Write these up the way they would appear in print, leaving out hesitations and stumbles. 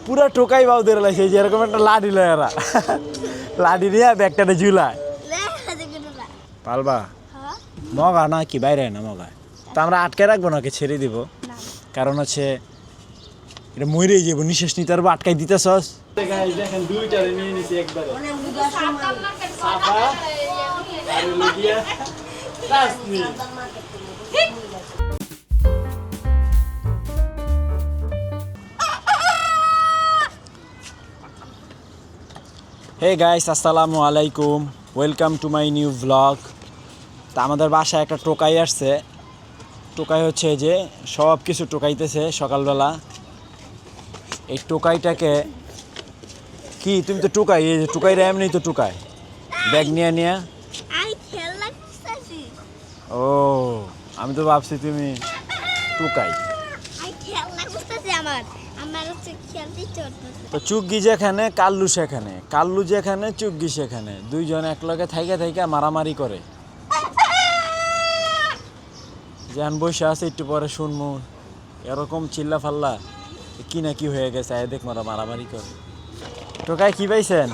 পুরা টোকাই বাউ ধরে লাগছে যেরকম একটা লাঠি লয় এরা লাঠি নিয়ে ব্যাগটাতে ঝুলায় পালবা মগা না কি বাইরে না মগা তো আমরা আটকে রাখবো নাকি ছেড়ে দিব কারণ হচ্ছে এটা মরেই যাবো নিঃশ্বাস নিতে পারবো আটকাই দিতেছস দেখেন দুইটারে নিয়ে নিছি একবারে সাফা আর লগিয়া রাসনি হে গাইস আসসালামু আলাইকুম welcome to my new blog. তা আমাদের বাসায় একটা টোকাই আসছে। টোকাই হচ্ছে যে সব কিছু টোকাইতেছে সকালবেলা। এই টোকাইটাকে কি তুমি তো টোকাই, এই যে টোকাইরা এমনি তো টোকাই ব্যাগ নিয়ে নিয়ে। ও আমি তো ভাবছি তুমি টোকাই। তো চুগ্গি যেখানে কাল্লু সেখানে, কাল্লু যেখানে চুগ্গি সেখানে, দুইজন একলগে থাইকা থাইকা মারামারি করে। যেন বসে আছে একটু পরে শুনবো এরকম চিল্লা ফাল্লা কি না কি হয়ে গেছে, দেখ মারা মারামারি করে। টোকাই কি পাইছেন?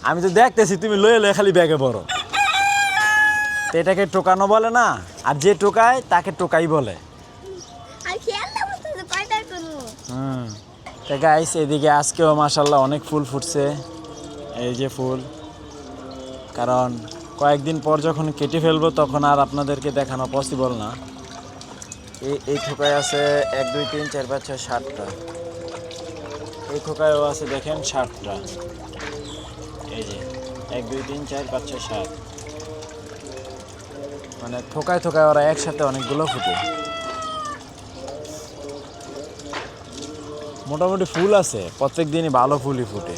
আমি তো দেখতেছি তুমি লয়ে লয়ে খালি ব্যাগে বড়। তো এটাকে টোকানো বলে না, আর যে টোকায় তাকে টোকাই বলে। তো গাইস এদিকে আজকেও মাশাআল্লাহ অনেক ফুল ফুটছে, এই যে ফুল। কারণ কয়েকদিন পর যখন কেটে ফেলবো তখন আর আপনাদেরকে দেখানো পসিবল না। এই ঠোকায় আছে 1 2 3 4 5 6 7টা, এই ঠোকায়ও আছে দেখেন 7টা। এই যে 1 2 3 4 5 6 7, মানে থোকায় থোকায় ওরা একসাথে অনেকগুলো ফুটে। মোটামুটি ফুল আছে, প্রত্যেক দিনই ভালো ফুলই ফুটে।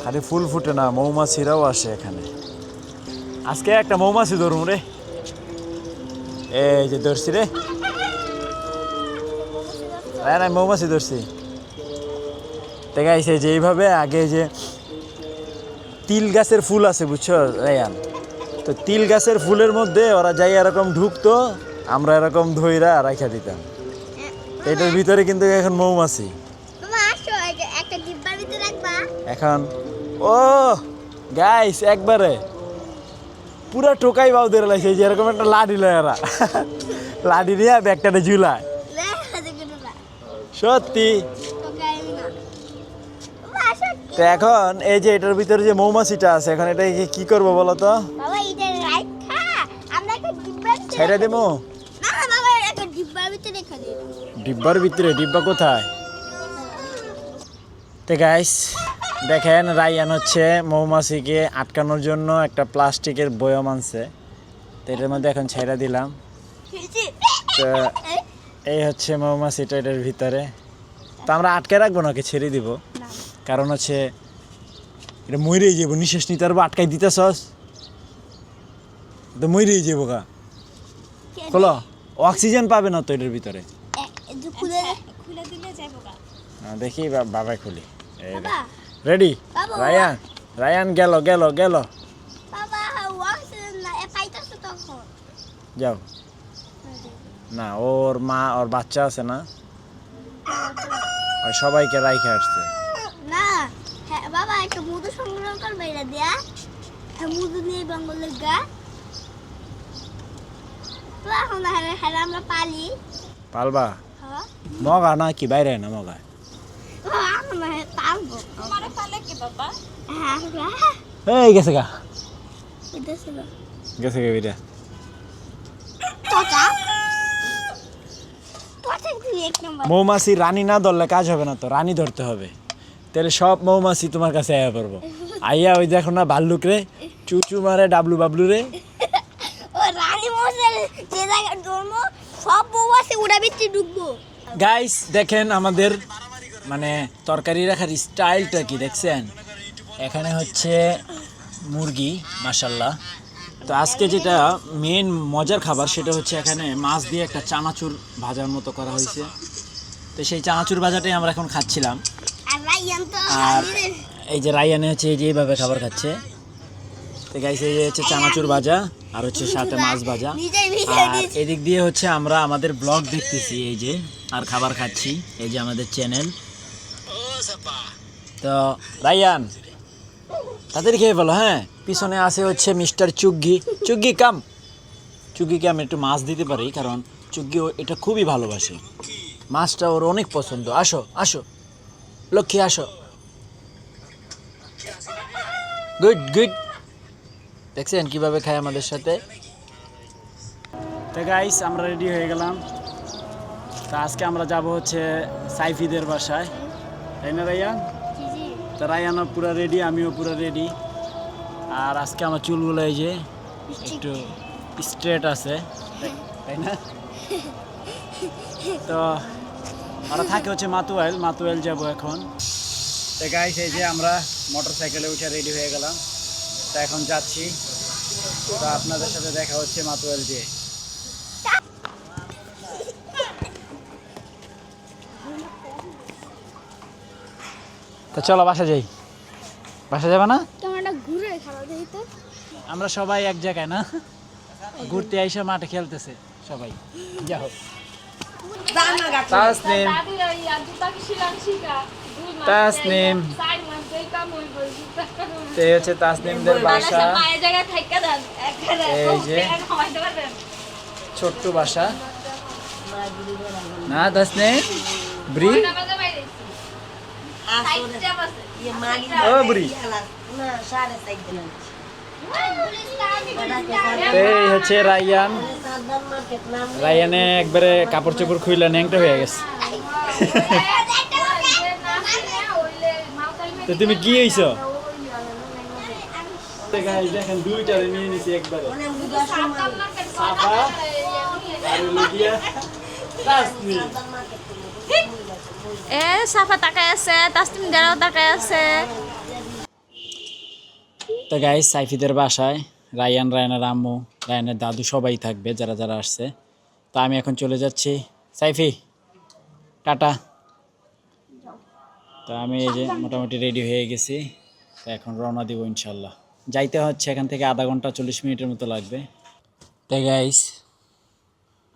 খালি ফুল ফুটে না, মৌমাছিরাও আসে এখানে। আজকে একটা মৌমাছি ধরুন রে, এই যে ধরছি রে, না মৌমাছি ধরছি। দেখাইছে যে এইভাবে আগে যে তিল গাছের ফুল আছে বুঝছো রায়ান, তো তিল গাছের ফুলের মধ্যে ওরা যাই এরকম ঢুকতো, আমরা এরকম ধইরা রাখা দিতাম। এটার ভিতরে কিন্তু এখন মৌমাছি। এখন ও গাইস একবারে পুরা টোকাই বাউ ধরে লাগছে যেরকম একটা লাঠি লয় এরা লাঠি নিয়ে ব্যাগটাতে ঝুলায়। সত্যি তো এখন এই যে এটার ভিতরে যে মৌমাছিটা আছে, এখন এটাকে কি করবো বলো তো? ছেড়ে দেবো ডিব্বার ভিতরে। ডিব্বা কোথায়? তো গাইস দেখেন রায়ান হচ্ছে মৌমাছিকে আটকানোর জন্য একটা প্লাস্টিকের বয়ম আনছে, তো এটার মধ্যে এখন ছেড়ে দিলাম। তো এই হচ্ছে মৌমাছিটা এটার ভিতরে। তো আমরা আটকে রাখবো নাকি ছেড়ে দিব, কারণ হচ্ছে এটা মরেই যাবো, নিঃশ্বাস নিতে পারবো আটকাই দিতেছস তো মরেই যাবো গা। খোলো, অক্সিজেন পাবে না তো এটার ভিতরে। দেখি বাবাই খুলি। রেডি? রায়ান রায়ান গেল গেল গেল, যাও না। ওর মা ওর বাচ্চা আছে না, ওই সবাইকে রাইখে আসছে। না বাবা একটা মধু সংগ্রহ করবে, এটা দিয়া মধু নিয়ে বেঙ্গলের গা। তো এখন আমরা পালি পালবা মগা না কি বাইরে না মগা? এই গেছে গা, গেছে গা বিটা। মৌমাছি রানী না ধরলে কাজ হবে না, তো রানী ধরতে হবে। তাহলে সব মৌমাছি তোমার কাছে আয়া পড়বো। আইয়া ওই দেখো না ভাল্লুক রে চুচু মারে ডাবলু বাবলু রে। গাইস দেখেন আমাদের মানে তরকারি রাখার স্টাইলটা কি দেখছেন? এখানে হচ্ছে মুরগি মাশাল্লাহ। তো আজকে যেটা মেন মজার খাবার সেটা হচ্ছে এখানে মাছ দিয়ে একটা চানাচুর ভাজার মতো করা হয়েছে। তো সেই চানাচুর ভাজাটাই আমরা এখন খাচ্ছিলাম। আর এই যে রায়ানে হচ্ছে এই যে এইভাবে খাবার খাচ্ছে। তো গাইস এই যে হচ্ছে চানাচুর ভাজা। আর হচ্ছে সাথে মাছ ভাজা। নিজেই ভিজে আর দিয়েছি। এদিক দিয়ে হচ্ছে আমরা আমাদের ব্লগ দেখতেছি, এই যে, আর খাবার খাচ্ছি, এই যে আমাদের চ্যানেল। তো রায়ান তাদের খেয়ে ফেলো। হ্যাঁ, পিছনে আছে হচ্ছে মিস্টার চুগ্গি। চুগ্গি কাম, চুগ্গিকে আমি একটু মাছ দিতে পারি, কারণ চুগ্গি এটা খুবই ভালোবাসে, মাছটা ওর অনেক পছন্দ। আসো আসো লক্ষ্মী, আসো। গুড গুড, দেখছেন কিভাবে খায় আমাদের সাথে। তো গাইস, আমরা রেডি হয়ে গেলাম। তা আজকে আমরা যাব হচ্ছে সাইফিদের বাসায়, তাই না রায়ান? জি, জি। তো রায়ানও পুরো রেডি, আমিও পুরো রেডি। আর আজকে আমার চুলগুলো এই যে একটু স্ট্রেট আছে, তাই না? তো আমরা থাকে হচ্ছে মাতুয়াইল যাব এখন। তো গাইস, এই যে আমরা মোটর সাইকেলে উঠে রেডি হয়ে গেলাম। তা এখন যাচ্ছি। তো আপনাদের সাথে দেখা হচ্ছে মাতুয়াইল দিয়ে। তো চলো বাসা যাই। বাসা যাবে না? ক্যামেরাটা ঘুরে খারাপ দেই তো। আমরা সবাই এক জায়গায় না, ঘুরতে আইসা মাঠে খেলতেছে সবাই। যাও তাসনিম, তাসনিম, তো এই হচ্ছে তাসনিমদের বাসা। এই যে ছোট্ট বাসা না তাসনিম, ব্রি ও ব্রি। এই হচ্ছে রায়ান। রায়ানে একবারে কাপড় চোপড় খুইলা ন্যাংটা হয়ে গেছে। তো তুমি কি হইছো? দেখেন দুইটারে নিয়ে নিছি একবারে, সাফা আর হলো গিয়া তাসনিম। এ সাফা তাকায় আছে, তাসনিম দেরাও তাকায় আছে। তো গাইস, সাইফিদের বাসায় রায়ানের আম্মু, রায়ানের দাদু সবাই থাকবে, যারা যারা আসছে। তো আমি এখন চলে যাচ্ছি। Sci-fi tata. তো আমি এই যে মোটামুটি রেডি হয়ে গেছি। তো এখন রওনা দিব ইনশাল্লাহ। যাইতে হচ্ছে এখান থেকে আধা ঘন্টা 40 মিনিটের মতো লাগবে। তো গাইস,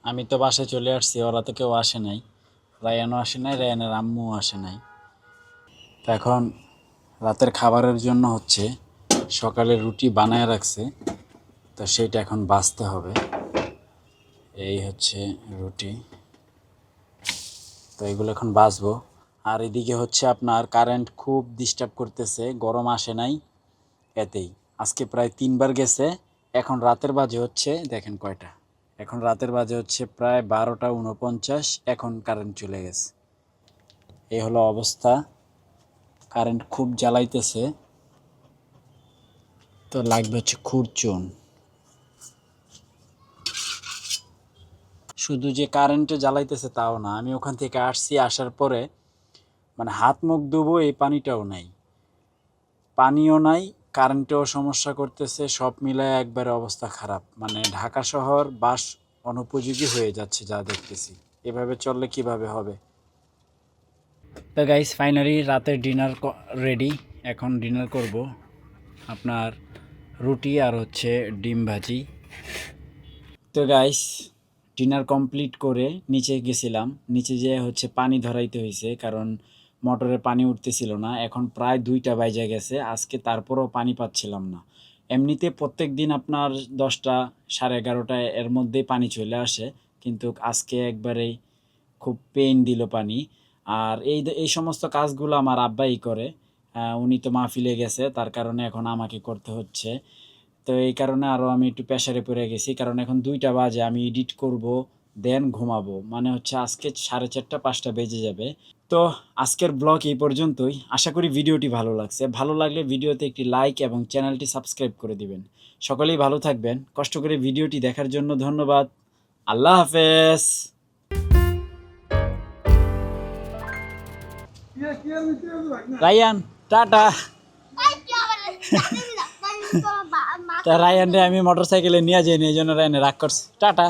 আমি তো বাসায় চলে আসছি, ওরা তো কেউ আসে নাই, রায়ানও আসে নাই, রায়ানের আম্মুও আসে নাই। তো এখন রাতের খাবারের জন্য হচ্ছে সকালে রুটি বানায় রাখছে, তো সেইটা এখন ভাজতে হবে। এই হচ্ছে রুটি, তো এগুলো এখন ভাজবো। আর এদিকে হচ্ছে আপনার কারেন্ট খুব ডিস্টার্ব করতেছে, গরম আসে নাই এতেই। আজকে প্রায় 3 বার গেছে। এখন রাতের বাজে হচ্ছে, দেখেন কয়টা, এখন রাতের বাজে হচ্ছে প্রায় 12টা 49। এখন কারেন্ট চলে গেছে। এই হলো অবস্থা, কারেন্ট খুব জ্বালাইতেছে। তো লাগবে হচ্ছে খুরচুন। শুধু যে কারেন্টে জ্বালাইতেছে তাও না, আমি ওখান থেকে আসছি, আসার পরে মানে হাত মুখ ধুবো এই পানিটাও নাই, পানিও নাই, কারেন্টেও সমস্যা করতেছে, সব মিলায় একবারে অবস্থা খারাপ। মানে ঢাকা শহর বাস অনুপযোগী হয়ে যাচ্ছে যা দেখতেছি। এভাবে চললে কিভাবে হবে। তো গাইস, ফাইনালি রাতের ডিনার রেডি। এখন ডিনার করব আপনার রুটি আর হচ্ছে ডিম ভাজি। তো গাইস, ডিনার কমপ্লিট করে নিচে গেছিলাম, নিচে যেয়ে হচ্ছে পানি ধরাইতে হয়েছে, কারণ মোটরে পানি উঠতেছিল না। এখন প্রায় 2টা বাজে গেছে আজকে, তারপরেও পানি পাচ্ছিলাম না। এমনিতে প্রত্যেক দিন আপনার 10টা 11:30 এর মধ্যেই পানি চলে আসে, কিন্তু আজকে একবারেই খুব পেইন দিল পানি। আর এই সমস্ত কাজগুলো আমার আব্বাই করে, উনি তো মাহফিলে গেছে, তার কারণে এখন আমাকে করতে হচ্ছে। তো এই কারণে আরও আমি একটু প্রেশারে পড়ে গেছি, কারণ এখন 2টা বাজে, আমি এডিট করব দেন ঘুমাবো, মানে হচ্ছে আজকে 4:30 5টা বেজে যাবে। তো আজকের ব্লগ এই পর্যন্তই। আশা করি ভিডিওটি ভালো লাগছে। ভালো লাগলে ভিডিওতে একটি লাইক এবং চ্যানেলটি সাবস্ক্রাইব করে দিবেন। সকলেই ভালো থাকবেন। কষ্ট করে ভিডিওটি দেখার জন্য ধন্যবাদ। আল্লাহ হাফেজ। Ryan tata. তা রায়ান রে আমি মোটর সাইকেলে নিয়ে যাইনি, এই জন্য রায়ানে রাগ করছে। টাটা।